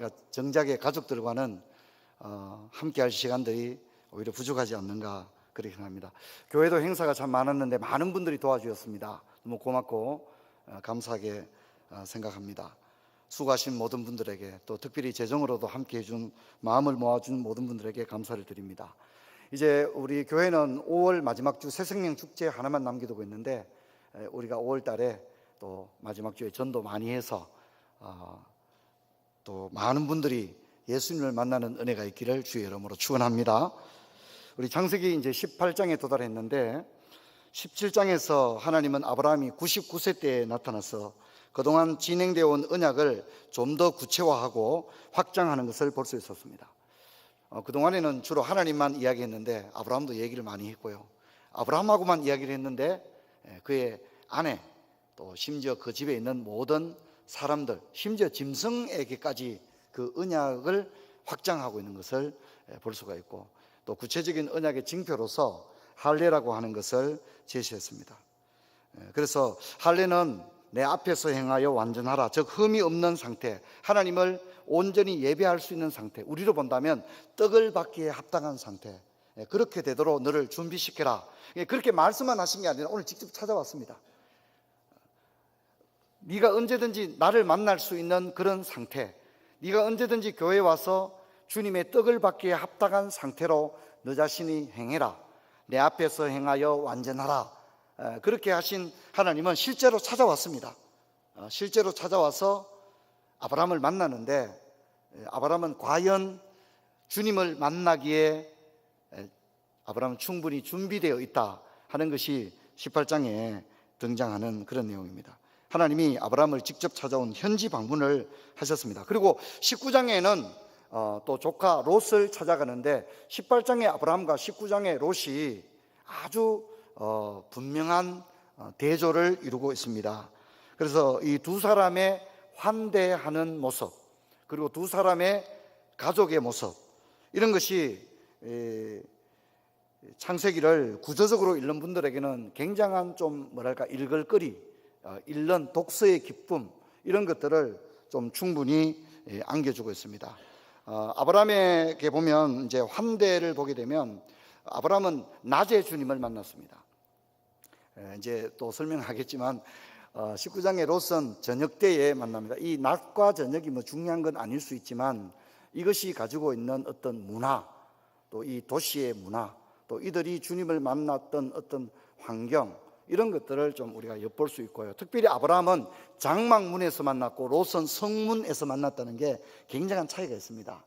보니까 정작의 가족들과는 함께 할 시간들이 오히려 부족하지 않는가 그렇게 생각합니다. 교회도 행사가 참 많았는데 많은 분들이 도와주셨습니다. 너무 고맙고 감사하게 생각합니다. 수고하신 모든 분들에게, 또 특별히 재정으로도 함께 해준, 마음을 모아준 모든 분들에게 감사를 드립니다. 이제 우리 교회는 5월 마지막 주 새생명 축제 하나만 남겨두고 있는데, 우리가 5월 달에 또 마지막 주에 전도 많이 해서 또 많은 분들이 예수님을 만나는 은혜가 있기를 주의 이름으로 축원합니다. 우리 창세기 이제 18장에 도달했는데, 17장에서 하나님은 아브라함이 99세 때에 나타나서 그동안 진행되어 온 언약을 좀 더 구체화하고 확장하는 것을 볼 수 있었습니다. 그동안에는 주로 하나님만 이야기했는데 아브라함도 얘기를 많이 했고요, 아브라함하고만 이야기를 했는데 그의 아내, 또 심지어 그 집에 있는 모든 사람들, 심지어 짐승에게까지 그 언약을 확장하고 있는 것을 볼 수가 있고, 또 구체적인 언약의 징표로서 할례라고 하는 것을 제시했습니다. 그래서 할례는 내 앞에서 행하여 완전하라, 즉 흠이 없는 상태, 하나님을 온전히 예배할 수 있는 상태, 우리로 본다면 떡을 받기에 합당한 상태, 그렇게 되도록 너를 준비시켜라. 그렇게 말씀만 하신 게 아니라 오늘 직접 찾아왔습니다. 네가 언제든지 나를 만날 수 있는 그런 상태, 네가 언제든지 교회에 와서 주님의 떡을 받기에 합당한 상태로 너 자신이 행해라. 내 앞에서 행하여 완전하라. 그렇게 하신 하나님은 실제로 찾아왔습니다. 실제로 찾아와서 아브라함을 만나는데, 아브라함은 과연 주님을 만나기에 아브라함은 충분히 준비되어 있다 하는 것이 18장에 등장하는 그런 내용입니다. 하나님이 아브라함을 직접 찾아온 현지 방문을 하셨습니다. 그리고 19장에는 또 조카 롯을 찾아가는데, 18장의 아브라함과 19장의 롯이 아주 분명한 대조를 이루고 있습니다. 그래서 이 두 사람의 환대하는 모습, 그리고 두 사람의 가족의 모습, 이런 것이 창세기를 구조적으로 읽는 분들에게는 굉장한 좀 뭐랄까 읽을거리, 읽는 독서의 기쁨, 이런 것들을 좀 충분히 안겨주고 있습니다. 아브라함에게 보면 이제 환대를 보게 되면, 아브라함은 낮에 주님을 만났습니다. 이제 또 설명하겠지만 19장의 롯은 저녁 때에 만납니다. 이 낮과 저녁이 뭐 중요한 건 아닐 수 있지만 이것이 가지고 있는 어떤 문화, 또 이 도시의 문화, 또 이들이 주님을 만났던 어떤 환경, 이런 것들을 좀 우리가 엿볼 수 있고요. 특별히 아브라함은 장막문에서 만났고 롯은 성문에서 만났다는 게 굉장한 차이가 있습니다.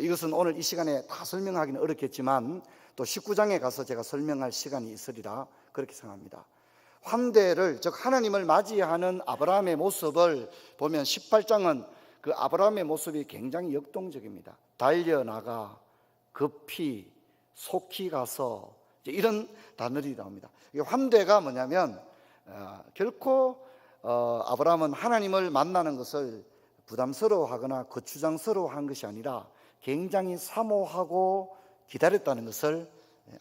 이것은 오늘 이 시간에 다 설명하기는 어렵겠지만 또 19장에 가서 제가 설명할 시간이 있으리라 그렇게 생각합니다. 환대를, 즉 하나님을 맞이하는 아브라함의 모습을 보면 18장은 그 아브라함의 모습이 굉장히 역동적입니다. 달려나가, 급히, 속히 가서, 이런 단어들이 나옵니다. 환대가 뭐냐면 결코 아브라함은 하나님을 만나는 것을 부담스러워하거나 거추장스러워한 것이 아니라 굉장히 사모하고 기다렸다는 것을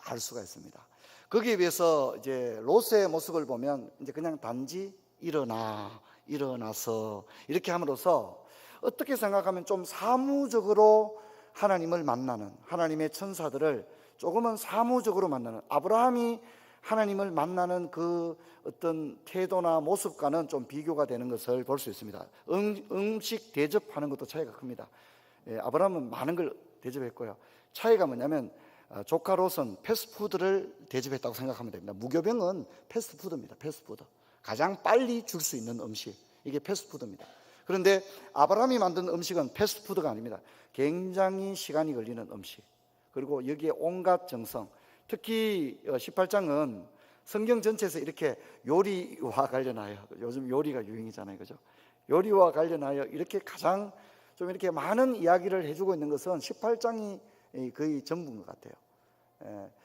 알 수가 있습니다. 거기에 비해서 이제 롯의 모습을 보면 이제 그냥 단지 일어나서 이렇게 함으로써 어떻게 생각하면 좀 사무적으로 하나님을 만나는, 하나님의 천사들을 조금은 사무적으로 만나는, 아브라함이 하나님을 만나는 그 어떤 태도나 모습과는 좀 비교가 되는 것을 볼 수 있습니다. 음식 대접하는 것도 차이가 큽니다. 아브라함은 많은 걸 대접했고요. 차이가 뭐냐면 조카 롯은 패스트푸드를 대접했다고 생각하면 됩니다. 무교병은 패스트푸드입니다. 패스트푸드, 가장 빨리 줄 수 있는 음식, 이게 패스트푸드입니다. 그런데 아브라함이 만든 음식은 패스트푸드가 아닙니다. 굉장히 시간이 걸리는 음식, 그리고 여기에 온갖 정성, 특히 18장은 성경 전체에서 이렇게 요리와 관련하여, 요즘 요리가 유행이잖아요, 그죠? 요리와 관련하여 이렇게 가장 좀 이렇게 많은 이야기를 해주고 있는 것은 18장이 거의 전부인 것 같아요.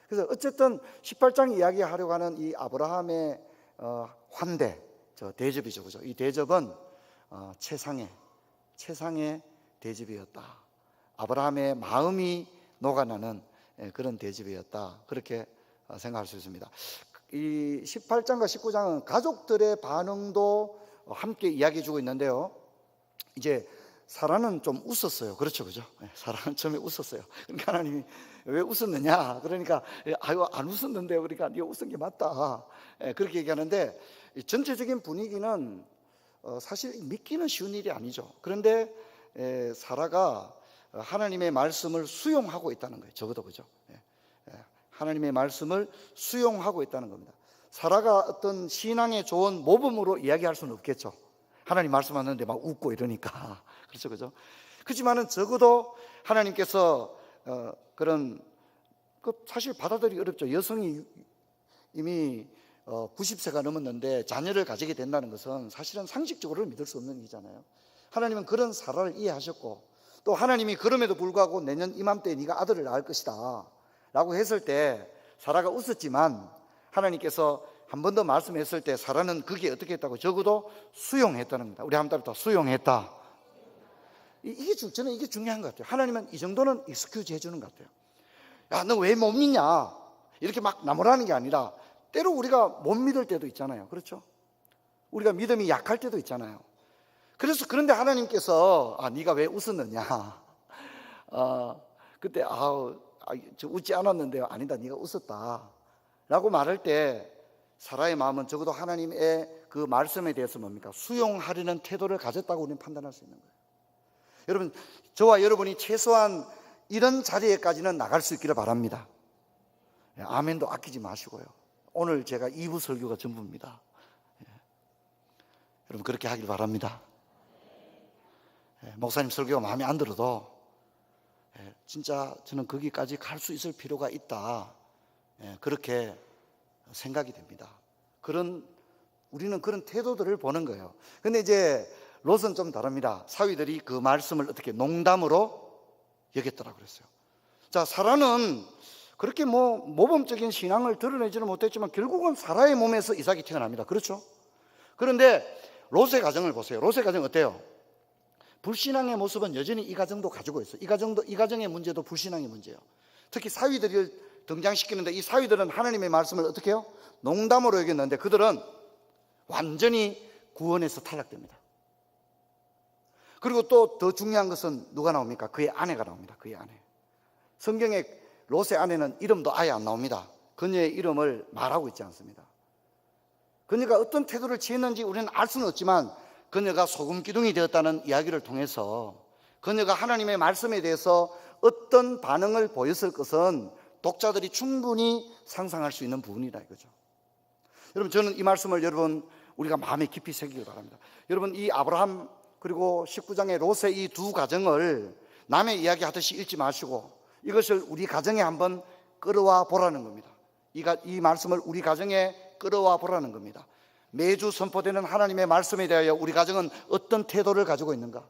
그래서 어쨌든 18장 이야기하려고 하는 이 아브라함의 환대, 저 대접이죠, 그죠? 이 대접은 최상의 대접이었다. 아브라함의 마음이 녹아나는 그런 대접이었다, 그렇게 생각할 수 있습니다. 이 18장과 19장은 가족들의 반응도 함께 이야기해 주고 있는데요, 이제 사라는 좀 웃었어요. 그렇죠, 그죠? 사라는 처음에 웃었어요. 그러니까 하나님이 왜 웃었느냐? 그러니까 아유 안 웃었는데요. 그러니까 네가 웃은 게 맞다. 그렇게 얘기하는데 전체적인 분위기는 사실 믿기는 쉬운 일이 아니죠. 그런데 사라가 하나님의 말씀을 수용하고 있다는 거예요. 적어도 그죠? 하나님의 말씀을 수용하고 있다는 겁니다. 사라가 어떤 신앙의 좋은 모범으로 이야기할 수는 없겠죠. 하나님 말씀하는데 막 웃고 이러니까. 그렇죠, 그죠? 그렇지만은 적어도 하나님께서 그런 사실 받아들이기 어렵죠. 여성이 이미 90세가 넘었는데 자녀를 가지게 된다는 것은 사실은 상식적으로 믿을 수 없는 일이잖아요. 하나님은 그런 사라를 이해하셨고, 또 하나님이 그럼에도 불구하고 내년 이맘때에 네가 아들을 낳을 것이다 라고 했을 때 사라가 웃었지만, 하나님께서 한 번 더 말씀했을 때 사라는 그게 어떻게 했다고? 적어도 수용했다는 겁니다. 우리 한번 따라 수용했다. 저는 이게 중요한 것 같아요. 하나님은 이 정도는 익스큐즈 해주는 것 같아요. 야, 너 왜 못 믿냐? 이렇게 막 나무라는 게 아니라, 때로 우리가 못 믿을 때도 있잖아요. 그렇죠? 우리가 믿음이 약할 때도 있잖아요. 그런데 하나님께서 네가 왜 웃었느냐? 그때 저 웃지 않았는데요. 아니다, 네가 웃었다 라고 말할 때 사라의 마음은 적어도 하나님의 그 말씀에 대해서 뭡니까? 수용하려는 태도를 가졌다고 우리는 판단할 수 있는 거예요. 여러분, 저와 여러분이 최소한 이런 자리에까지는 나갈 수 있기를 바랍니다. 아멘도 아끼지 마시고요. 오늘 제가 2부 설교가 전부입니다. 여러분 그렇게 하길 바랍니다. 목사님 설교가 마음에 안 들어도 진짜 저는 거기까지 갈 수 있을 필요가 있다, 그렇게 생각이 됩니다. 우리는 그런 태도들을 보는 거예요. 근데 이제 롯은 좀 다릅니다. 사위들이 그 말씀을 어떻게 농담으로 여겼더라고 그랬어요. 자, 사라는 그렇게 모범적인 신앙을 드러내지는 못했지만 결국은 사라의 몸에서 이삭이 태어납니다. 그렇죠? 그런데 롯의 가정을 보세요. 롯의 가정 어때요? 불신앙의 모습은 여전히 이 가정도 가지고 있어요. 이 가정의 문제도 불신앙의 문제예요. 특히 사위들을 등장시키는데 이 사위들은 하나님의 말씀을 어떻게 해요? 농담으로 여겼는데 그들은 완전히 구원에서 탈락됩니다. 그리고 또 더 중요한 것은 누가 나옵니까? 그의 아내가 나옵니다. 그의 아내. 성경에 롯의 아내는 이름도 아예 안 나옵니다. 그녀의 이름을 말하고 있지 않습니다. 그녀가 어떤 태도를 취했는지 우리는 알 수는 없지만 그녀가 소금 기둥이 되었다는 이야기를 통해서 그녀가 하나님의 말씀에 대해서 어떤 반응을 보였을 것은 독자들이 충분히 상상할 수 있는 부분이다 이거죠. 여러분, 저는 이 말씀을 우리가 마음에 깊이 새기기 바랍니다. 여러분, 이 아브라함 그리고 19장의 롯의 이 두 가정을 남의 이야기 하듯이 읽지 마시고 이것을 우리 가정에 한번 끌어와 보라는 겁니다. 이 말씀을 우리 가정에 끌어와 보라는 겁니다. 매주 선포되는 하나님의 말씀에 대하여 우리 가정은 어떤 태도를 가지고 있는가?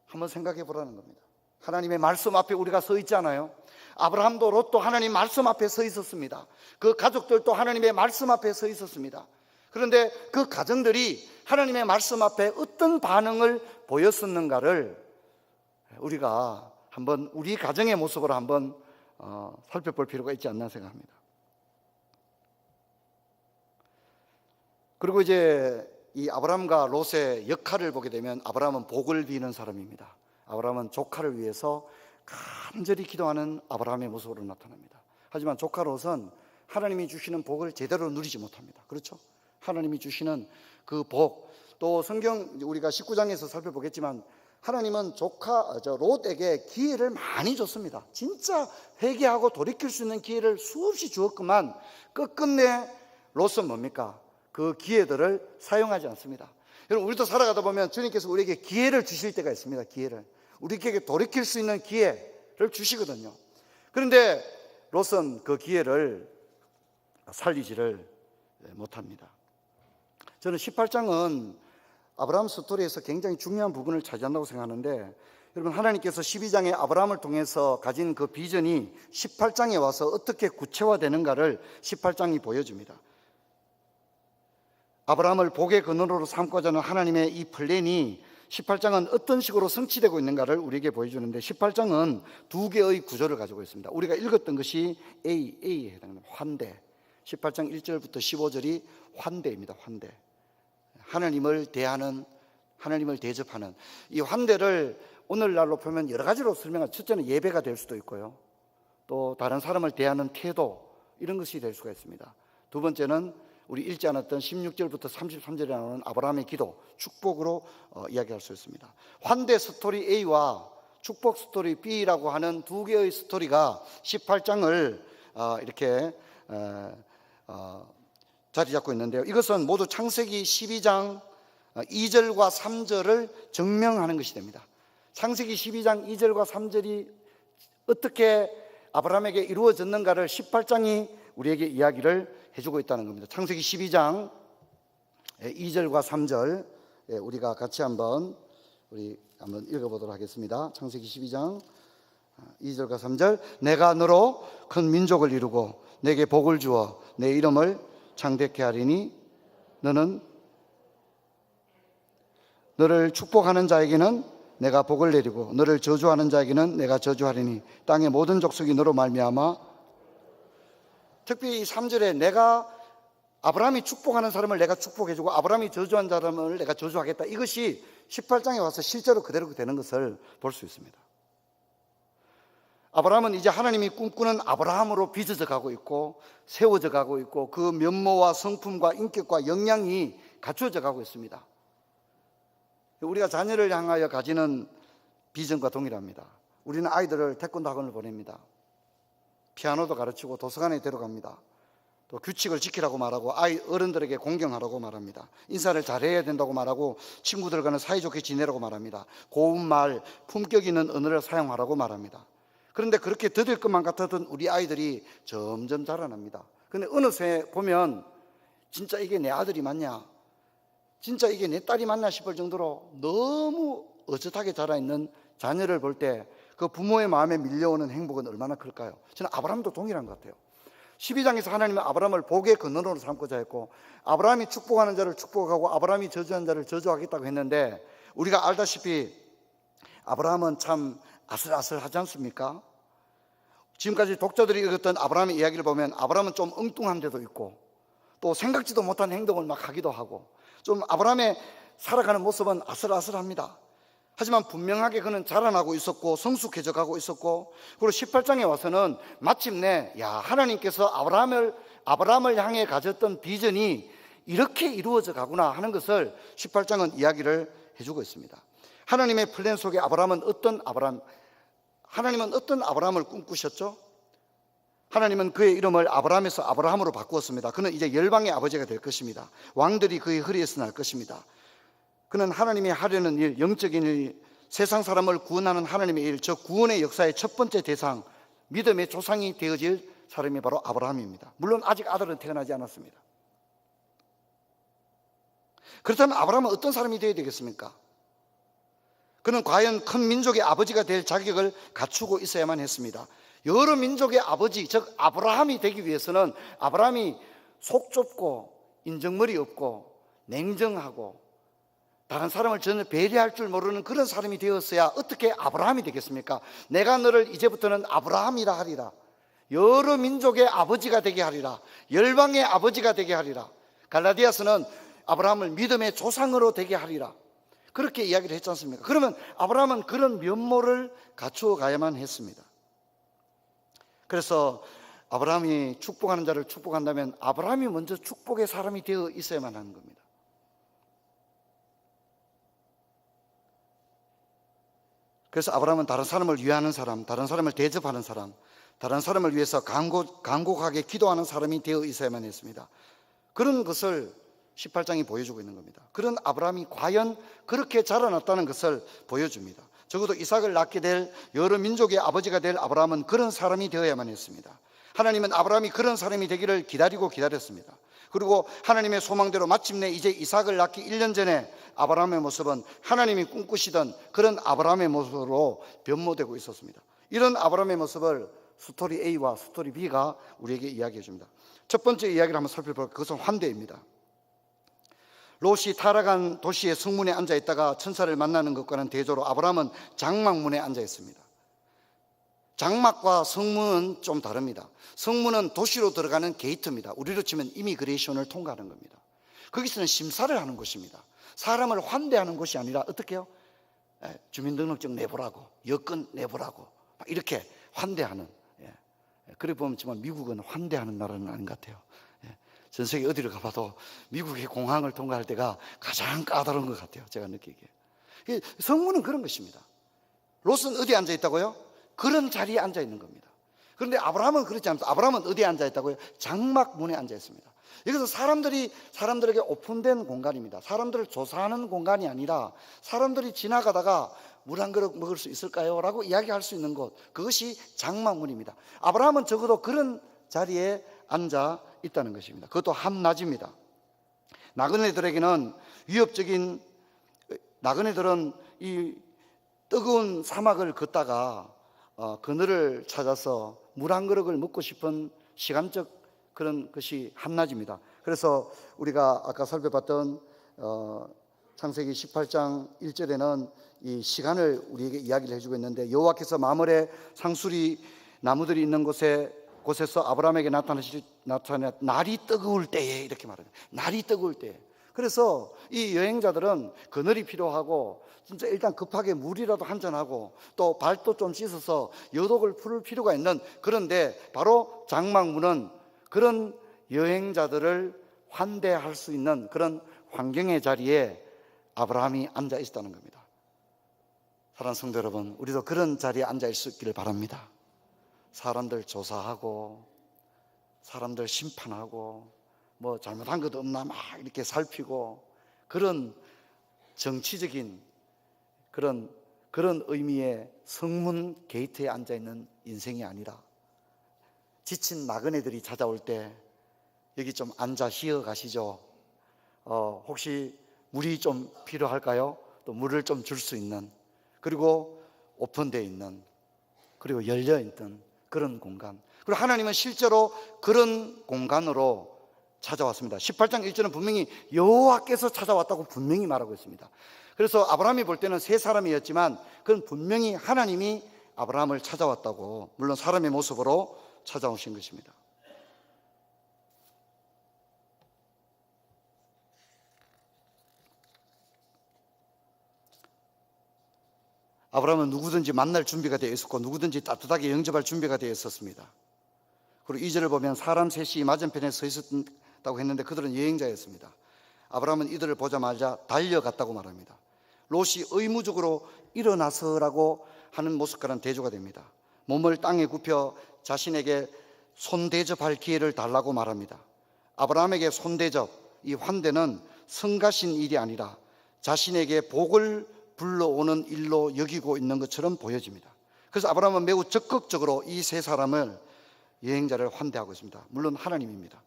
한번 생각해 보라는 겁니다. 하나님의 말씀 앞에 우리가 서 있잖아요. 아브라함도 롯도 하나님 말씀 앞에 서 있었습니다. 그 가족들도 하나님의 말씀 앞에 서 있었습니다. 그런데 그 가정들이 하나님의 말씀 앞에 어떤 반응을 보였었는가를 우리가 한번 우리 가정의 모습으로 한번 살펴볼 필요가 있지 않나 생각합니다. 그리고 이제 이 아브라함과 롯의 역할을 보게 되면 아브라함은 복을 비는 사람입니다. 아브라함은 조카를 위해서 간절히 기도하는 아브라함의 모습으로 나타납니다. 하지만 조카 롯은 하나님이 주시는 복을 제대로 누리지 못합니다. 그렇죠? 하나님이 주시는 그 복, 또 성경 우리가 19장에서 살펴보겠지만 하나님은 롯에게 기회를 많이 줬습니다. 진짜 회개하고 돌이킬 수 있는 기회를 수없이 주었지만 끝끝내 롯은 뭡니까? 그 기회들을 사용하지 않습니다. 여러분, 우리도 살아가다 보면 주님께서 우리에게 기회를 주실 때가 있습니다. 기회를. 우리에게 돌이킬 수 있는 기회를 주시거든요. 그런데 롯은 그 기회를 살리지를 못합니다. 저는 18장은 아브라함 스토리에서 굉장히 중요한 부분을 차지한다고 생각하는데, 여러분, 하나님께서 12장에 아브라함을 통해서 가진 그 비전이 18장에 와서 어떻게 구체화되는가를 18장이 보여줍니다. 아브라함을 복의 근원으로 삼고자 하는 하나님의 이 플랜이 18장은 어떤 식으로 성취되고 있는가를 우리에게 보여주는데, 18장은 두 개의 구조를 가지고 있습니다. 우리가 읽었던 것이 A에 해당합니다. 환대. 18장 1절부터 15절이 환대입니다. 환대. 하나님을 대하는, 하나님을 대접하는 이 환대를 오늘날로 보면 여러 가지로 설명한, 첫째는 예배가 될 수도 있고요, 또 다른 사람을 대하는 태도, 이런 것이 될 수가 있습니다. 두 번째는 우리 읽지 않았던 16절부터 33절에 나오는 아브라함의 기도, 축복으로 이야기할 수 있습니다. 환대 스토리 A와 축복 스토리 B라고 하는 두 개의 스토리가 18장을 이렇게 자리 잡고 있는데요, 이것은 모두 창세기 12장 2절과 3절을 증명하는 것이 됩니다. 창세기 12장 2절과 3절이 어떻게 아브라함에게 이루어졌는가를 18장이 우리에게 이야기를 해주고 있다는 겁니다. 창세기 12장 2절과 3절 우리가 같이 한번 읽어보도록 하겠습니다. 창세기 12장 2절과 3절. 내가 너로 큰 민족을 이루고 내게 복을 주어 내 이름을 창대케 하리니 너는 너를 축복하는 자에게는 내가 복을 내리고 너를 저주하는 자에게는 내가 저주하리니 땅의 모든 족속이 너로 말미암아. 특별히 3절에 내가 아브라함이 축복하는 사람을 내가 축복해주고 아브라함이 저주한 사람을 내가 저주하겠다, 이것이 18장에 와서 실제로 그대로 되는 것을 볼 수 있습니다. 아브라함은 이제 하나님이 꿈꾸는 아브라함으로 빚어져 가고 있고 세워져 가고 있고 그 면모와 성품과 인격과 역량이 갖추어져 가고 있습니다. 우리가 자녀를 향하여 가지는 비전과 동일합니다. 우리는 아이들을 태권도 학원을 보냅니다. 피아노도 가르치고 도서관에 데려갑니다. 또 규칙을 지키라고 말하고 어른들에게 공경하라고 말합니다. 인사를 잘해야 된다고 말하고 친구들과는 사이좋게 지내라고 말합니다. 고운 말, 품격 있는 언어를 사용하라고 말합니다. 그런데 그렇게 더딜 것만 같았던 우리 아이들이 점점 자라납니다. 그런데 어느새 보면 진짜 이게 내 아들이 맞냐, 진짜 이게 내 딸이 맞나 싶을 정도로 너무 어젓하게 자라있는 자녀를 볼 때 그 부모의 마음에 밀려오는 행복은 얼마나 클까요? 저는 아브라함도 동일한 것 같아요. 12장에서 하나님은 아브라함을 복의 근원으로 삼고자 했고 아브라함이 축복하는 자를 축복하고 아브라함이 저주하는 자를 저주하겠다고 했는데, 우리가 알다시피 아브라함은 참 아슬아슬하지 않습니까? 지금까지 독자들이 읽었던 아브라함의 이야기를 보면 아브라함은 좀 엉뚱한 데도 있고 또 생각지도 못한 행동을 막 하기도 하고 좀 아브라함의 살아가는 모습은 아슬아슬합니다. 하지만 분명하게 그는 자라나고 있었고 성숙해져 가고 있었고, 그리고 18장에 와서는 마침내 하나님께서 아브라함을 향해 가졌던 비전이 이렇게 이루어져 가구나 하는 것을 18장은 이야기를 해주고 있습니다. 하나님의 플랜 속에 하나님은 어떤 아브라함을 꿈꾸셨죠? 하나님은 그의 이름을 아브라함에서 아브라함으로 바꾸었습니다. 그는 이제 열방의 아버지가 될 것입니다. 왕들이 그의 허리에서 날 것입니다. 그는 하나님이 하려는 일, 영적인 일, 세상 사람을 구원하는 하나님의 일, 저 구원의 역사의 첫 번째 대상, 믿음의 조상이 되어질 사람이 바로 아브라함입니다. 물론 아직 아들은 태어나지 않았습니다. 그렇다면 아브라함은 어떤 사람이 되어야 되겠습니까? 그는 과연 큰 민족의 아버지가 될 자격을 갖추고 있어야만 했습니다. 여러 민족의 아버지, 즉 아브라함이 되기 위해서는 아브라함이 속 좁고 인정머리 없고 냉정하고 다른 사람을 전혀 배려할 줄 모르는 그런 사람이 되었어야 어떻게 아브라함이 되겠습니까? 내가 너를 이제부터는 아브라함이라 하리라, 여러 민족의 아버지가 되게 하리라, 열방의 아버지가 되게 하리라. 갈라디아서는 아브라함을 믿음의 조상으로 되게 하리라, 그렇게 이야기를 했지 않습니까? 그러면 아브라함은 그런 면모를 갖추어 가야만 했습니다. 그래서 아브라함이 축복하는 자를 축복한다면 아브라함이 먼저 축복의 사람이 되어 있어야만 하는 겁니다. 그래서 아브라함은 다른 사람을 위하는 사람, 다른 사람을 대접하는 사람, 다른 사람을 위해서 간곡하게 기도하는 사람이 되어 있어야만 했습니다. 그런 것을 18장이 보여주고 있는 겁니다. 그런 아브라함이 과연 그렇게 자라났다는 것을 보여줍니다. 적어도 이삭을 낳게 될 여러 민족의 아버지가 될 아브라함은 그런 사람이 되어야만 했습니다. 하나님은 아브라함이 그런 사람이 되기를 기다렸습니다. 그리고 하나님의 소망대로 마침내 이제 이삭을 낳기 1년 전에 아브라함의 모습은 하나님이 꿈꾸시던 그런 아브라함의 모습으로 변모되고 있었습니다. 이런 아브라함의 모습을 스토리 A와 스토리 B가 우리에게 이야기해 줍니다. 첫 번째 이야기를 한번 살펴볼까요? 그것은 환대입니다. 롯이 타락한 도시의 성문에 앉아 있다가 천사를 만나는 것과는 대조로 아브라함은 장막문에 앉아 있습니다. 장막과 성문은 좀 다릅니다. 성문은 도시로 들어가는 게이트입니다. 우리로 치면 이미그레이션을 통과하는 겁니다. 거기서는 심사를 하는 곳입니다. 사람을 환대하는 곳이 아니라 어떻게 해요? 주민등록증 내보라고, 여권 내보라고 이렇게 환대하는. 그래 보면 정말 미국은 환대하는 나라는 아닌 것 같아요. 전 세계 어디를 가봐도 미국의 공항을 통과할 때가 가장 까다로운 것 같아요. 제가 느끼기에. 성문은 그런 것입니다. 롯은 어디에 앉아 있다고요? 그런 자리에 앉아 있는 겁니다. 그런데 아브라함은 그렇지 않습니다. 아브라함은 어디에 앉아 있다고요? 장막문에 앉아 있습니다. 여기서 사람들에게 오픈된 공간입니다. 사람들을 조사하는 공간이 아니라 사람들이 지나가다가 물 한 그릇 먹을 수 있을까요? 라고 이야기할 수 있는 곳, 그것이 장막문입니다. 아브라함은 적어도 그런 자리에 앉아 있다는 것입니다. 그것도 한낮입니다. 나그네들에게는 위협적인, 나그네들은 이 뜨거운 사막을 걷다가 그늘을 찾아서 물 한 그릇을 먹고 싶은 시간적 그런 것이 한낮입니다. 그래서 우리가 아까 살펴봤던 창세기 18장 1절에는 이 시간을 우리에게 이야기를 해주고 있는데, 여호와께서 마물의 상수리 나무들이 있는 곳에서 아브라함에게 나타나 날이 뜨거울 때에, 이렇게 말해요. 날이 뜨거울 때에. 그래서 이 여행자들은 그늘이 필요하고 진짜 일단 급하게 물이라도 한잔하고 또 발도 좀 씻어서 여독을 풀 필요가 있는, 그런데 바로 장막문은 그런 여행자들을 환대할 수 있는 그런 환경의 자리에 아브라함이 앉아 있었다는 겁니다. 사랑하는 성도 여러분, 우리도 그런 자리에 앉아 있기를 바랍니다. 사람들 조사하고 사람들 심판하고 뭐 잘못한 것 없나 막 이렇게 살피고, 그런 정치적인 그런 의미의 성문 게이트에 앉아 있는 인생이 아니라, 지친 나그네들이 찾아올 때 여기 좀 앉아 쉬어 가시죠. 혹시 물이 좀 필요할까요? 또 물을 좀 줄 수 있는, 그리고 오픈되어 있는, 그리고 열려 있던 그런 공간. 그리고 하나님은 실제로 그런 공간으로 찾아왔습니다. 18장 1절은 분명히 여호와께서 찾아왔다고 분명히 말하고 있습니다. 그래서 아브라함이 볼 때는 세 사람이었지만 그건 분명히 하나님이 아브라함을 찾아왔다고, 물론 사람의 모습으로 찾아오신 것입니다. 아브라함은 누구든지 만날 준비가 되어 있었고 누구든지 따뜻하게 영접할 준비가 되어 있었습니다. 그리고 2절을 보면 사람 셋이 맞은편에 서 있었다고 했는데 그들은 여행자였습니다. 아브라함은 이들을 보자마자 달려갔다고 말합니다. 롯이 의무적으로 일어나서라고 하는 모습과는 대조가 됩니다. 몸을 땅에 굽혀 자신에게 손대접할 기회를 달라고 말합니다. 아브라함에게 손대접, 이 환대는 성가신 일이 아니라 자신에게 복을 불러오는 일로 여기고 있는 것처럼 보여집니다. 그래서 아브라함은 매우 적극적으로 이 세 사람을, 여행자를 환대하고 있습니다. 물론 하나님입니다.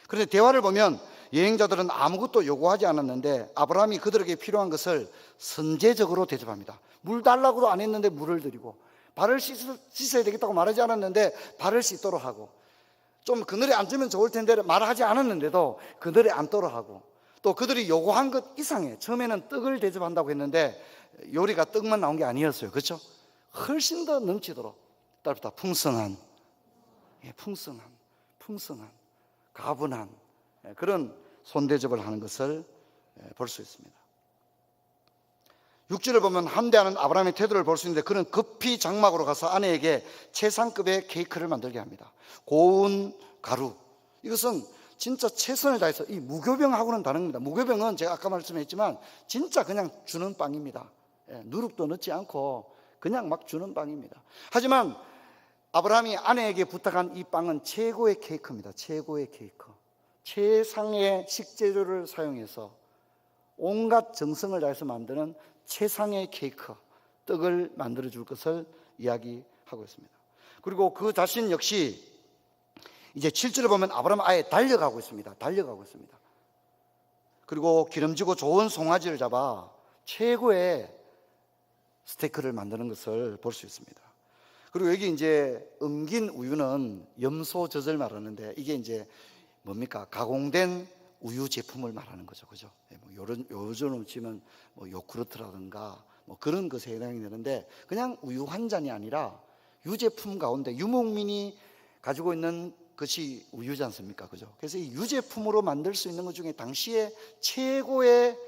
그런데 대화를 보면 여행자들은 아무것도 요구하지 않았는데 아브라함이 그들에게 필요한 것을 선제적으로 대접합니다. 물 달라고도 안 했는데 물을 드리고, 발을 씻어야 되겠다고 말하지 않았는데 발을 씻도록 하고, 좀 그늘에 앉으면 좋을 텐데 말하지 않았는데도 그늘에 앉도록 하고, 또 그들이 요구한 것 이상의, 처음에는 떡을 대접한다고 했는데 요리가 떡만 나온 게 아니었어요. 그렇죠? 훨씬 더 넘치도록 따르다 풍성한, 가분한 그런 손대접을 하는 것을 볼 수 있습니다. 6절을 보면 환대하는 아브라함의 태도를 볼 수 있는데, 그는 급히 장막으로 가서 아내에게 최상급의 케이크를 만들게 합니다. 고운 가루, 이것은 진짜 최선을 다해서, 이 무교병하고는 다른 겁니다. 무교병은 제가 아까 말씀했지만 진짜 그냥 주는 빵입니다. 누룩도 넣지 않고 그냥 막 주는 빵입니다. 하지만 아브라함이 아내에게 부탁한 이 빵은 최고의 케이크입니다. 최고의 케이크. 최상의 식재료를 사용해서 온갖 정성을 다해서 만드는 최상의 케이크, 떡을 만들어 줄 것을 이야기하고 있습니다. 그리고 그 자신 역시 이제 7절을 보면 아브라함은 아예 달려가고 있습니다. 그리고 기름지고 좋은 송아지를 잡아 최고의 스테이크를 만드는 것을 볼 수 있습니다. 그리고 여기 이제 엉긴 우유는 염소젖을 말하는데, 이게 이제 뭡니까? 가공된 우유 제품을 말하는 거죠. 그죠? 요즘으로 치면 요구르트라든가 그런 것에 해당이 되는데, 그냥 우유 한 잔이 아니라 유제품 가운데 유목민이 가지고 있는 그것이 우유지 않습니까? 그죠? 그래서 이 유제품으로 만들 수 있는 것 중에 당시에 최고의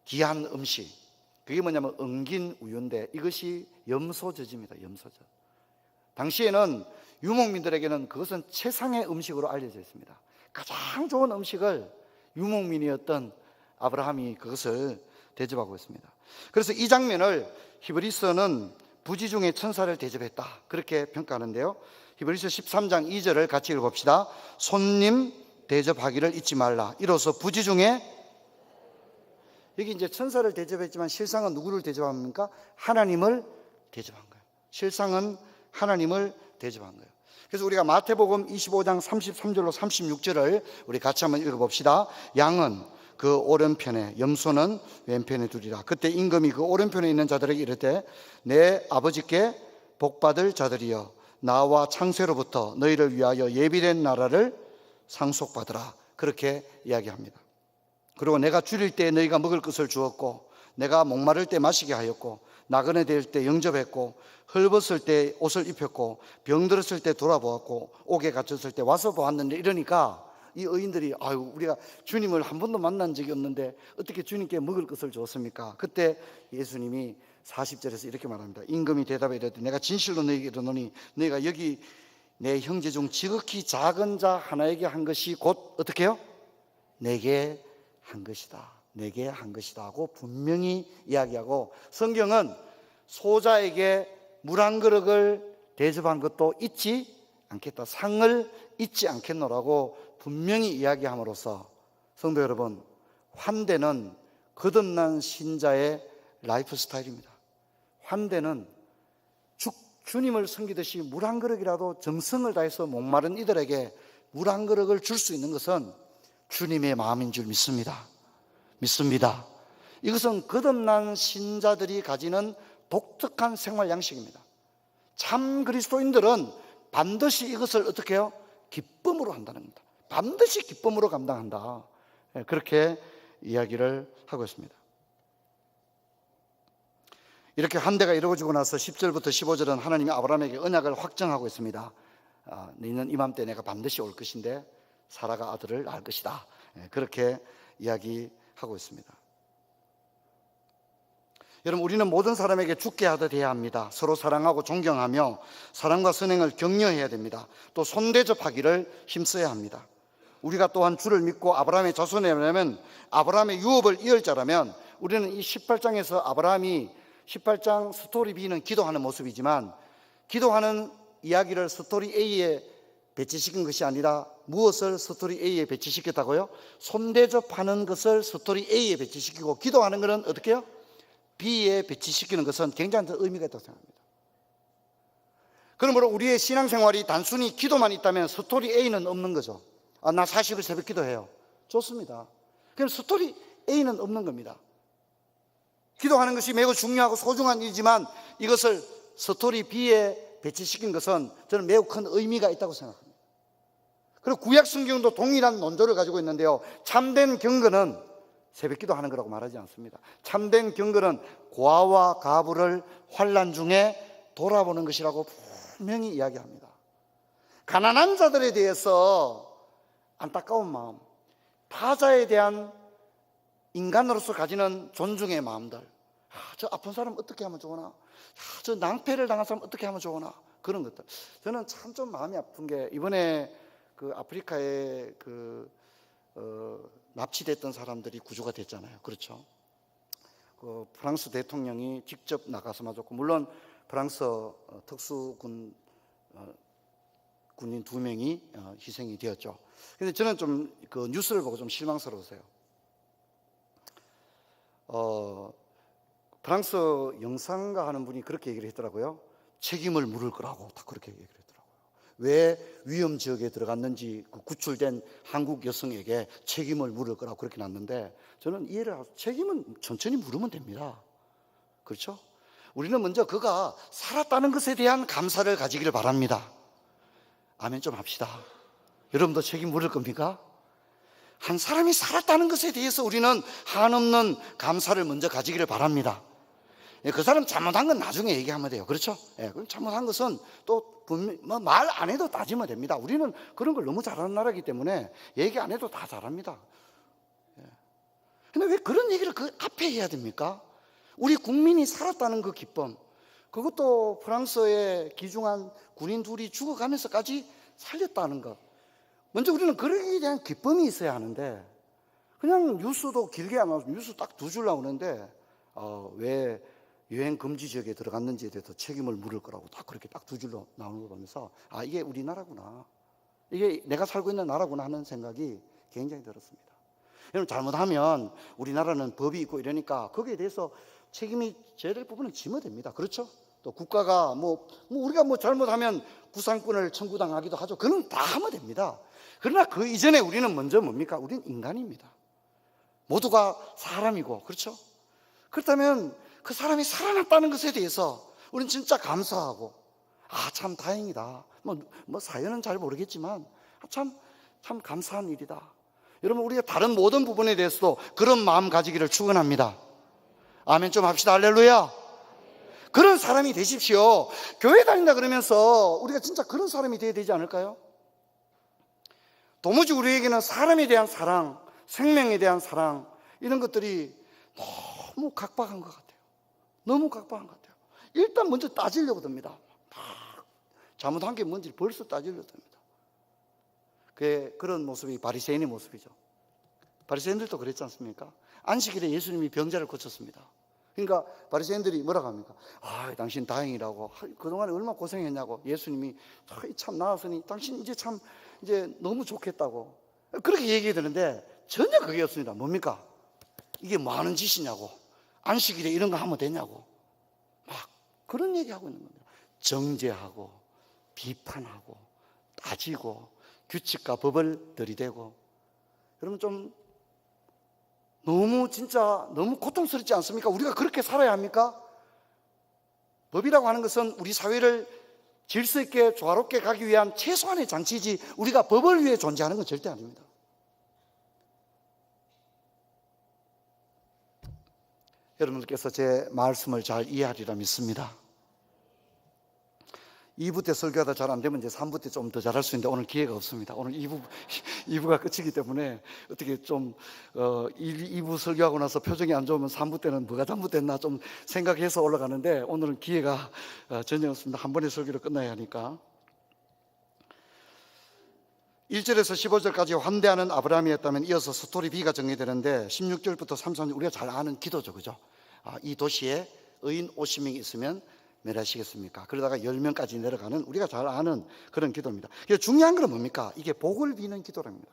귀한 음식, 그게 뭐냐면 엉긴 우유인데 이것이 염소젖입니다. 염소젖. 당시에는 유목민들에게는 그것은 최상의 음식으로 알려져 있습니다. 가장 좋은 음식을 유목민이었던 아브라함이 그것을 대접하고 있습니다. 그래서 이 장면을 히브리서는 부지 중에 천사를 대접했다, 그렇게 평가하는데요. 히브리서 13장 2절을 같이 읽어봅시다. 손님 대접하기를 잊지 말라. 이로써 부지 중에, 여기 이제 천사를 대접했지만 실상은 누구를 대접합니까? 하나님을 대접한 거예요. 실상은 하나님을 대접한 거예요. 그래서 우리가 마태복음 25장 33절로 36절을 우리 같이 한번 읽어봅시다. 양은 그 오른편에, 염소는 왼편에 두리라. 그때 임금이 그 오른편에 있는 자들에게 이르되 내 아버지께 복받을 자들이여, 나와 창세로부터 너희를 위하여 예비된 나라를 상속받으라. 그렇게 이야기합니다. 그리고 내가 줄일 때 너희가 먹을 것을 주었고, 내가 목마를 때 마시게 하였고, 나그네 될 때 영접했고, 헐벗을 때 옷을 입혔고, 병들었을 때 돌아보았고, 옥에 갇혔을 때 와서 보았는데, 이러니까 이 의인들이 아유, 우리가 주님을 한 번도 만난 적이 없는데 어떻게 주님께 먹을 것을 줬습니까? 그때 예수님이 40절에서 이렇게 말합니다. 임금이 대답해 이르되 내가 진실로 너희에게 이르노니 너희가 여기 내 형제 중 지극히 작은 자 하나에게 한 것이 곧 어떻게 해요? 내게 한 것이다. 내게 한 것이다 하고 분명히 이야기하고, 성경은 소자에게 물 한 그릇을 대접한 것도 잊지 않겠다, 상을 잊지 않겠노라고 분명히 이야기함으로써, 성도 여러분, 환대는 거듭난 신자의 라이프 스타일입니다. 환대는 주님을 섬기듯이 물 한 그릇이라도 정성을 다해서 목마른 이들에게 물 한 그릇을 줄 수 있는 것은 주님의 마음인 줄 믿습니다. 이것은 거듭난 신자들이 가지는 독특한 생활 양식입니다. 참 그리스도인들은 반드시 이것을 어떻게 해요? 기쁨으로 한다는 겁니다. 반드시 기쁨으로 감당한다, 그렇게 이야기를 하고 있습니다. 이렇게 환대가 이루어지고 나서 10절부터 15절은 하나님이 아브라함에게 언약을 확정하고 있습니다. 너희는 이맘때 내가 반드시 올 것인데 사라가 아들을 낳을 것이다, 그렇게 이야기하고 있습니다. 여러분, 우리는 모든 사람에게 죽게 하듯 해야 합니다. 서로 사랑하고 존경하며 사랑과 선행을 격려해야 됩니다. 또 손대접하기를 힘써야 합니다. 우리가 또한 주를 믿고 아브라함의 자손이라면, 아브라함의 유업을 이을 자라면, 우리는 이 18장에서 아브라함이 18장 스토리 B는 기도하는 모습이지만, 기도하는 이야기를 스토리 A에 배치시킨 것이 아니라 무엇을 스토리 A에 배치시켰다고요? 손대접하는 것을 스토리 A에 배치시키고, 기도하는 것은 어떻게 해요? B에 배치시키는 것은 굉장히 의미가 있다고 생각합니다. 그러므로 우리의 신앙생활이 단순히 기도만 있다면 스토리 A는 없는 거죠. 나 40일 새벽 기도해요. 좋습니다. 그럼 스토리 A는 없는 겁니다. 기도하는 것이 매우 중요하고 소중한 일이지만 이것을 스토리 B에 배치시킨 것은 저는 매우 큰 의미가 있다고 생각합니다. 그리고 구약 성경도 동일한 논조를 가지고 있는데요, 참된 경건은 새벽 기도하는 거라고 말하지 않습니다. 참된 경건은 고아와 가부를 환난 중에 돌아보는 것이라고 분명히 이야기합니다. 가난한 자들에 대해서 안타까운 마음, 타자에 대한 인간으로서 가지는 존중의 마음들, 저 아픈 사람 어떻게 하면 좋으나, 저 낭패를 당한 사람 어떻게 하면 좋으나, 그런 것들. 저는 참 좀 마음이 아픈 게, 이번에 그 아프리카에 납치됐던 사람들이 구조가 됐잖아요. 그렇죠? 그 프랑스 대통령이 직접 나가서 맞았고, 물론 프랑스 특수군 군인 2명이 희생이 되었죠. 근데 저는 좀 그 뉴스를 보고 좀 실망스러웠어요. 프랑스 영상가 하는 분이 그렇게 얘기를 했더라고요. 책임을 물을 거라고 다 그렇게 얘기를 했더라고요. 왜 위험 지역에 들어갔는지 그 구출된 한국 여성에게 책임을 물을 거라고 그렇게 놨는데, 저는 이해를 하고, 책임은 천천히 물으면 됩니다. 그렇죠? 우리는 먼저 그가 살았다는 것에 대한 감사를 가지기를 바랍니다. 아멘 좀 합시다. 여러분도 책임 물을 겁니까? 한 사람이 살았다는 것에 대해서 우리는 한없는 감사를 먼저 가지기를 바랍니다. 그 사람 잘못한 건 나중에 얘기하면 돼요. 그렇죠? 잘못한 것은 또 말 안 해도 따지면 됩니다. 우리는 그런 걸 너무 잘하는 나라이기 때문에 얘기 안 해도 다 잘합니다. 근데 왜 그런 얘기를 그 앞에 해야 됩니까? 우리 국민이 살았다는 그 기쁨, 그것도 프랑스의 기중한 군인 둘이 죽어가면서까지 살렸다는 것. 먼저 우리는 그러기에 대한 기쁨이 있어야 하는데, 그냥 뉴스도 길게 안 나오고 뉴스 딱 2줄 나오는데 왜 여행 금지 지역에 들어갔는지에 대해서 책임을 물을 거라고 딱 그렇게 딱 2줄로 나오는 거 보면서 이게 우리나라구나, 이게 내가 살고 있는 나라구나 하는 생각이 굉장히 들었습니다. 여러분, 잘못하면 우리나라는 법이 있고 이러니까 거기에 대해서 책임이 져야 될 부분은 지면 됩니다. 그렇죠? 또 국가가 우리가 잘못하면 구상권을 청구당하기도 하죠. 그건 다 하면 됩니다. 그러나 그 이전에 우리는 먼저 뭡니까? 우리는 인간입니다. 모두가 사람이고, 그렇죠? 그렇다면 그 사람이 살아났다는 것에 대해서 우리는 진짜 감사하고, 참 다행이다. 사연은 잘 모르겠지만 참 감사한 일이다. 여러분, 우리가 다른 모든 부분에 대해서도 그런 마음 가지기를 축원합니다. 아멘 좀 합시다. 할렐루야. 그런 사람이 되십시오. 교회 다닌다 그러면서 우리가 진짜 그런 사람이 되어야 되지 않을까요? 도무지 우리에게는 사람에 대한 사랑, 생명에 대한 사랑, 이런 것들이 너무 각박한 것 같아요. 너무 각박한 것 같아요. 일단 먼저 따지려고 듭니다. 잘못한 게 뭔지 벌써 따지려고 듭니다. 그런 모습이 바리새인의 모습이죠. 바리새인들도 그랬지 않습니까? 안식일에 예수님이 병자를 고쳤습니다. 그러니까 바리새인들이 뭐라고 합니까? 당신 다행이라고, 그동안에 얼마나 고생했냐고, 예수님이 참 나았으니 당신 이제 너무 좋겠다고 그렇게 얘기해 드는데, 전혀 그게 없습니다. 뭡니까? 이게 뭐 하는 짓이냐고, 안식일에 이런 거 하면 되냐고, 막 그런 얘기하고 있는 겁니다. 정죄하고 비판하고 따지고 규칙과 법을 들이대고. 여러분, 좀 너무 고통스럽지 않습니까? 우리가 그렇게 살아야 합니까? 법이라고 하는 것은 우리 사회를 질서 있게 조화롭게 가기 위한 최소한의 장치이지, 우리가 법을 위해 존재하는 건 절대 아닙니다. 여러분들께서 제 말씀을 잘 이해하리라 믿습니다. 2부 때 설교하다 잘 안 되면 이제 3부 때 좀 더 잘할 수 있는데 오늘 기회가 없습니다. 오늘 2부가 끝이기 때문에 어떻게 좀 2부 설교하고 나서 표정이 안 좋으면 3부 때는 뭐가 잘못됐나 좀 생각해서 올라가는데, 오늘은 기회가 전혀 없습니다. 한 번의 설교로 끝나야 하니까. 1절에서 15절까지 환대하는 아브라함이었다면 이어서 스토리 B가 정리되는데, 16절부터 33절 우리가 잘 아는 기도죠, 그죠? 이 도시에 의인 50명이 있으면 몇 하시겠습니까? 그러다가 10명까지 내려가는 우리가 잘 아는 그런 기도입니다. 중요한 건 뭡니까? 이게 복을 비는 기도랍니다.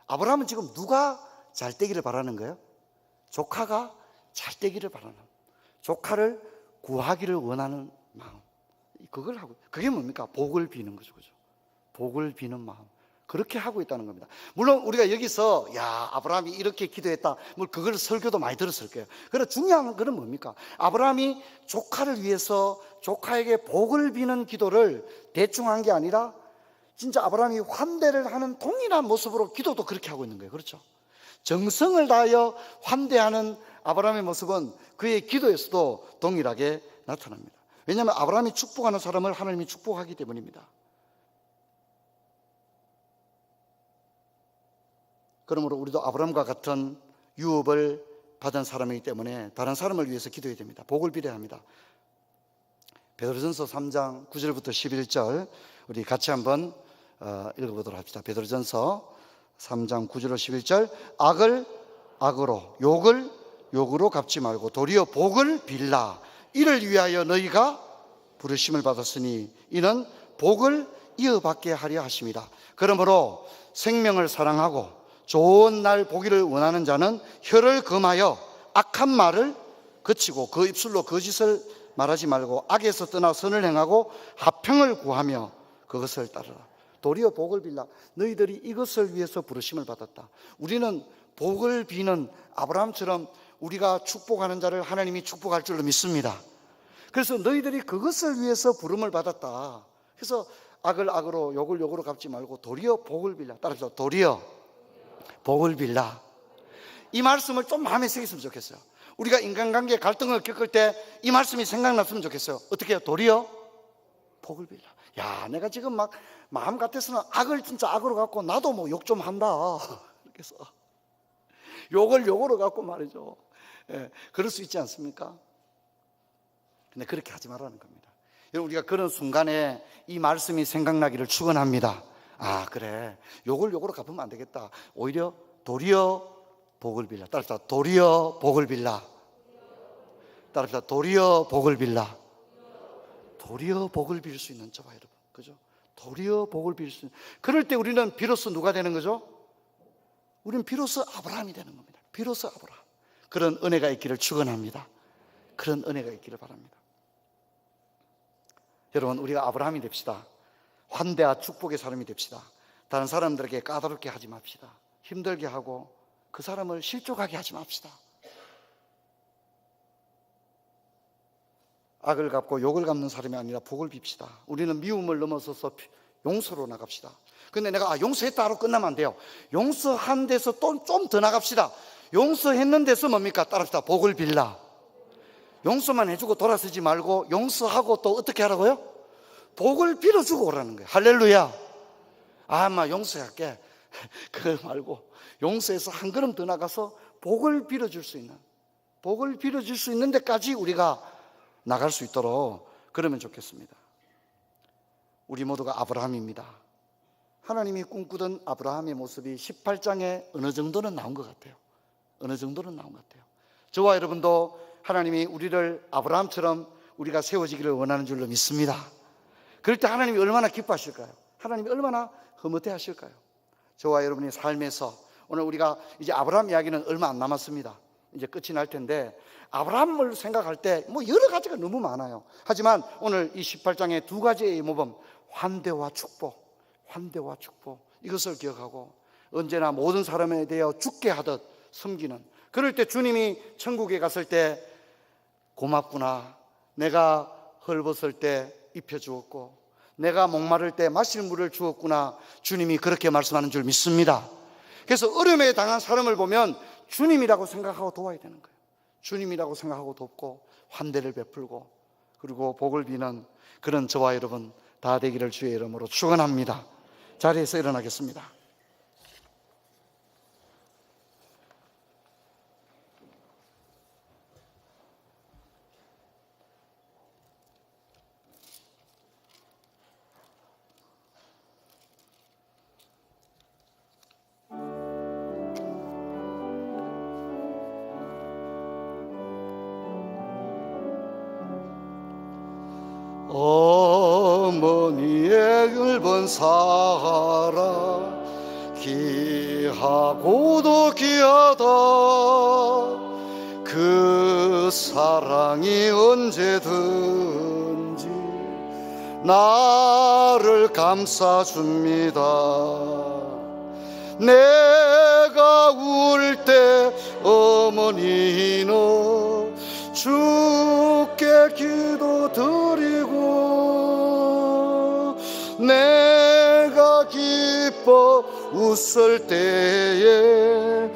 아브라함은 지금 누가 잘 되기를 바라는 거예요? 조카가 잘 되기를 바라는, 조카를 구하기를 원하는 마음, 그걸 하고, 그게 뭡니까? 복을 비는 거죠, 그죠? 복을 비는 마음, 그렇게 하고 있다는 겁니다. 물론 우리가 여기서 아브라함이 이렇게 기도했다, 그걸 설교도 많이 들었을 거예요. 그러나 중요한 건 뭡니까? 아브라함이 조카를 위해서 조카에게 복을 비는 기도를 대충 한 게 아니라 진짜 아브라함이 환대를 하는 동일한 모습으로 기도도 그렇게 하고 있는 거예요. 그렇죠? 정성을 다하여 환대하는 아브라함의 모습은 그의 기도에서도 동일하게 나타납니다. 왜냐하면 아브라함이 축복하는 사람을 하나님이 축복하기 때문입니다. 그러므로 우리도 아브라함과 같은 유업을 받은 사람이기 때문에 다른 사람을 위해서 기도해야 됩니다. 복을 빌어야 합니다. 베드로전서 3장 9절부터 11절 우리 같이 한번 읽어보도록 합시다. 베드로전서 3장 9절로 11절. 악을 악으로, 욕을 욕으로 갚지 말고 도리어 복을 빌라. 이를 위하여 너희가 부르심을 받았으니 이는 복을 이어받게 하려 하심이라. 그러므로 생명을 사랑하고 좋은 날 보기를 원하는 자는 혀를 금하여 악한 말을 그치고 그 입술로 거짓을 말하지 말고 악에서 떠나 선을 행하고 화평을 구하며 그것을 따르라. 도리어 복을 빌라. 너희들이 이것을 위해서 부르심을 받았다. 우리는 복을 비는 아브라함처럼 우리가 축복하는 자를 하나님이 축복할 줄로 믿습니다. 그래서 너희들이 그것을 위해서 부름을 받았다. 그래서 악을 악으로 욕을 욕으로 갚지 말고 도리어 복을 빌라. 따라서 도리어 복을 빌라. 이 말씀을 좀 마음에 새겼으면 좋겠어요. 우리가 인간관계에 갈등을 겪을 때 이 말씀이 생각났으면 좋겠어요. 어떻게 해요? 도리어 복을 빌라. 야, 내가 지금 막 마음 같아서는 악을 진짜 악으로 갖고 나도 뭐 욕 좀 한다. 그래서 욕을 욕으로 갖고 말이죠. 예, 그럴 수 있지 않습니까? 근데 그렇게 하지 말라는 겁니다. 여러분, 우리가 그런 순간에 이 말씀이 생각나기를 축원합니다. 아, 그래, 욕을 욕으로 갚으면 안 되겠다. 오히려 도리어 복을 빌라. 따라서 도리어 복을 빌라. 따라서 도리어 복을 빌라. 도리어 복을 빌 수 있는 저와 여러분, 그죠? 도리어 복을 빌 수 있는. 그럴 때 우리는 비로소 누가 되는 거죠? 우리는 비로소 아브라함이 되는 겁니다. 비로소 아브라함. 그런 은혜가 있기를 축원합니다. 그런 은혜가 있기를 바랍니다. 여러분, 우리가 아브라함이 됩시다. 환대와 축복의 사람이 됩시다. 다른 사람들에게 까다롭게 하지 맙시다. 힘들게 하고 그 사람을 실족하게 하지 맙시다. 악을 갚고 욕을 갚는 사람이 아니라 복을 빕시다. 우리는 미움을 넘어서서 용서로 나갑시다. 근데 내가 용서했다 하고 끝나면 안 돼요. 용서한 데서 또 좀 더 나갑시다. 용서했는 데서 뭡니까? 따라합시다. 복을 빌라. 용서만 해주고 돌아서지 말고 용서하고 또 어떻게 하라고요? 복을 빌어주고 오라는 거예요. 할렐루야. 아마 용서할게. 그걸 말고 용서해서 한 걸음 더 나가서 복을 빌어줄 수 있는, 복을 빌어줄 수 있는 데까지 우리가 나갈 수 있도록 그러면 좋겠습니다. 우리 모두가 아브라함입니다. 하나님이 꿈꾸던 아브라함의 모습이 18장에 어느 정도는 나온 것 같아요. 어느 정도는 나온 것 같아요. 저와 여러분도 하나님이 우리를 아브라함처럼 우리가 세워지기를 원하는 줄로 믿습니다. 그럴 때 하나님이 얼마나 기뻐하실까요? 하나님이 얼마나 흐뭇해 하실까요? 저와 여러분의 삶에서 오늘 우리가 이제 아브라함 이야기는 얼마 안 남았습니다. 이제 끝이 날 텐데 아브라함을 생각할 때 뭐 여러 가지가 너무 많아요. 하지만 오늘 이 18장의 두 가지의 모범, 환대와 축복, 환대와 축복, 이것을 기억하고 언제나 모든 사람에 대하여 죽게 하듯 섬기는, 그럴 때 주님이 천국에 갔을 때 고맙구나, 내가 헐벗을 때 입혀주었고 내가 목마를 때 마실 물을 주었구나, 주님이 그렇게 말씀하는 줄 믿습니다. 그래서 어려움에 당한 사람을 보면 주님이라고 생각하고 도와야 되는 거예요. 주님이라고 생각하고 돕고 환대를 베풀고 그리고 복을 비는 그런 저와 여러분 다 되기를 주의 이름으로 축원합니다. 자리에서 일어나겠습니다. 어머니의 넓은 사랑 귀하고도 귀하다. 그 사랑이 언제든지 나를 감싸줍니다. 내가 울 때 어머니는 주께 기도드리고 내가 기뻐 웃을 때에